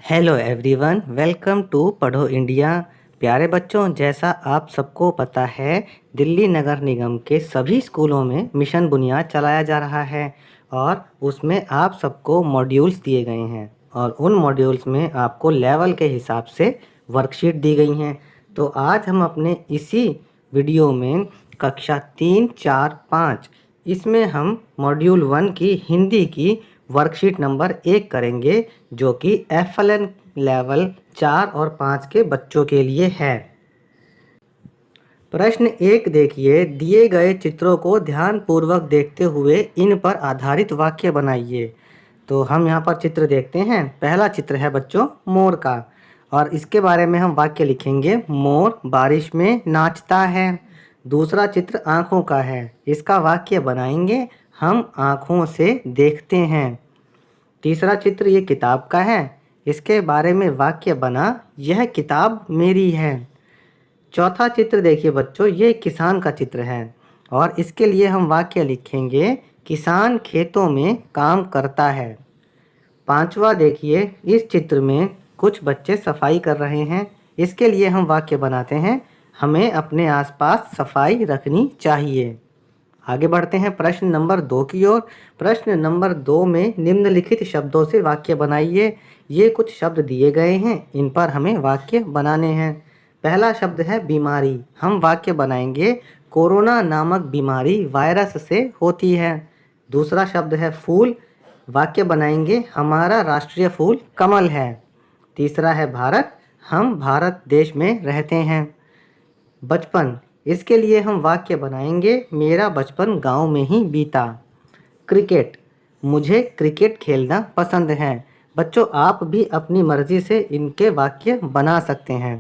Hello everyone, welcome to पढ़ो India. प्यारे बच्चों, जैसा आप सबको पता है, दिल्ली नगर निगम के सभी स्कूलों में मिशन बुनियाद चलाया जा रहा है और उसमें आप सबको मॉड्यूल्स दिए गए हैं और उन मॉड्यूल्स में आपको लेवल के हिसाब से वर्कशीट दी गई हैं। तो आज हम अपने इसी वीडियो में कक्षा 3, 4, 5 इसमें हम मॉड्यूल 1 की हिंदी की वर्कशीट नंबर 1 करेंगे, जो कि FLN लेवल 4 और 5 के बच्चों के लिए है। प्रश्न 1 देखिए, दिए गए चित्रों को ध्यानपूर्वक देखते हुए इन पर आधारित वाक्य बनाइए। तो हम यहाँ पर चित्र देखते हैं। पहला चित्र है बच्चों मोर का और इसके बारे में हम वाक्य लिखेंगे, मोर बारिश में नाचता है। दूसरा चित्र आँखों का है, इसका वाक्य बनाएंगे, हम आँखों से देखते हैं। तीसरा चित्र ये किताब का है, इसके बारे में वाक्य बना, यह किताब मेरी है। चौथा चित्र देखिए बच्चों, ये किसान का चित्र है और इसके लिए हम वाक्य लिखेंगे, किसान खेतों में काम करता है। पांचवा देखिए, इस चित्र में कुछ बच्चे सफाई कर रहे हैं, इसके लिए हम वाक्य बनाते हैं, हमें अपने आसपास सफाई रखनी चाहिए। आगे बढ़ते हैं प्रश्न नंबर 2 की ओर। प्रश्न नंबर 2 में निम्नलिखित शब्दों से वाक्य बनाइए। ये कुछ शब्द दिए गए हैं, इन पर हमें वाक्य बनाने हैं। पहला शब्द है बीमारी, हम वाक्य बनाएंगे, कोरोना नामक बीमारी वायरस से होती है। दूसरा शब्द है फूल, वाक्य बनाएंगे, हमारा राष्ट्रीय फूल कमल है। तीसरा है भारत, हम भारत देश में रहते हैं। बचपन, इसके लिए हम वाक्य बनाएंगे, मेरा बचपन गांव में ही बीता। क्रिकेट, मुझे क्रिकेट खेलना पसंद है। बच्चों, आप भी अपनी मर्जी से इनके वाक्य बना सकते हैं।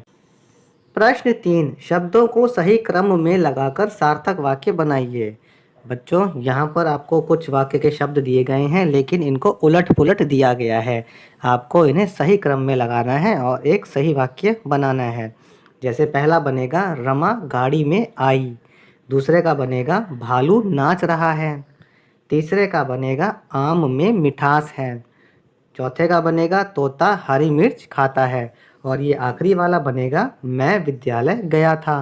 प्रश्न 3, शब्दों को सही क्रम में लगाकर सार्थक वाक्य बनाइए। बच्चों, यहाँ पर आपको कुछ वाक्य के शब्द दिए गए हैं, लेकिन इनको उलट पुलट दिया गया है। आपको इन्हें सही क्रम में लगाना है और एक सही वाक्य बनाना है। जैसे पहला बनेगा, रमा गाड़ी में आई। दूसरे का बनेगा, भालू नाच रहा है। तीसरे का बनेगा, आम में मिठास है। चौथे का बनेगा, तोता हरी मिर्च खाता है। और ये आखिरी वाला बनेगा, मैं विद्यालय गया था।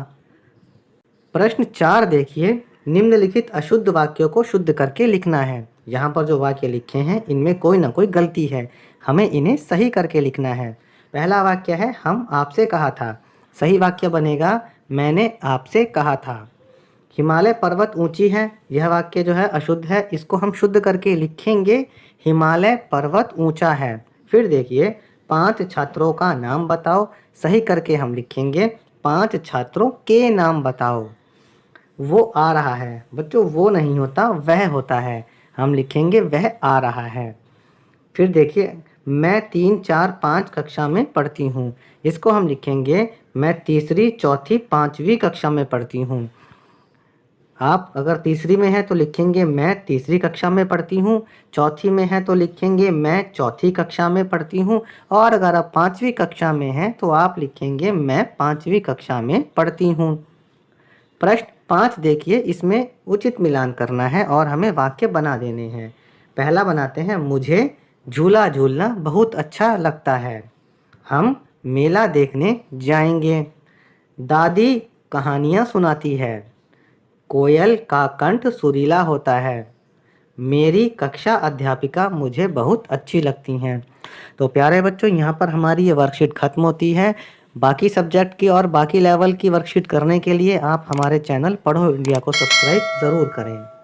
प्रश्न 4 देखिए, निम्नलिखित अशुद्ध वाक्यों को शुद्ध करके लिखना है। यहाँ पर जो वाक्य लिखे हैं, इनमें कोई ना कोई गलती है, हमें इन्हें सही करके लिखना है। पहला वाक्य है, हम आपसे कहा था। सही वाक्य बनेगा, मैंने आपसे कहा था। हिमालय पर्वत ऊंची है, यह वाक्य जो है अशुद्ध है, इसको हम शुद्ध करके लिखेंगे, हिमालय पर्वत ऊंचा है। फिर देखिए, 5 छात्रों का नाम बताओ, सही करके हम लिखेंगे, 5 छात्रों के नाम बताओ। वो आ रहा है, बच्चों वो नहीं होता, वह होता है, हम लिखेंगे वह आ रहा है। फिर देखिए, मैं 3, 4, 5 कक्षा में पढ़ती हूँ, इसको हम लिखेंगे, मैं तीसरी, चौथी, 5वीं कक्षा में पढ़ती हूँ। आप अगर तीसरी में है तो लिखेंगे, मैं तीसरी कक्षा में पढ़ती हूँ। चौथी में है तो लिखेंगे, मैं चौथी कक्षा में पढ़ती हूँ। और अगर आप 5वीं कक्षा में हैं तो आप लिखेंगे, मैं 5वीं कक्षा में पढ़ती हूँ। प्रश्न 5 देखिए, इसमें उचित मिलान करना है और हमें वाक्य बना देने हैं। पहला बनाते हैं, मुझे झूला झूलना बहुत अच्छा लगता है। हम मेला देखने जाएंगे। दादी कहानियाँ सुनाती है। कोयल का कंठ सुरीला होता है। मेरी कक्षा अध्यापिका मुझे बहुत अच्छी लगती हैं। तो प्यारे बच्चों, यहाँ पर हमारी ये वर्कशीट खत्म होती है। बाकी सब्जेक्ट की और बाकी लेवल की वर्कशीट करने के लिए आप हमारे चैनल पढ़ो इंडिया को सब्सक्राइब ज़रूर करें।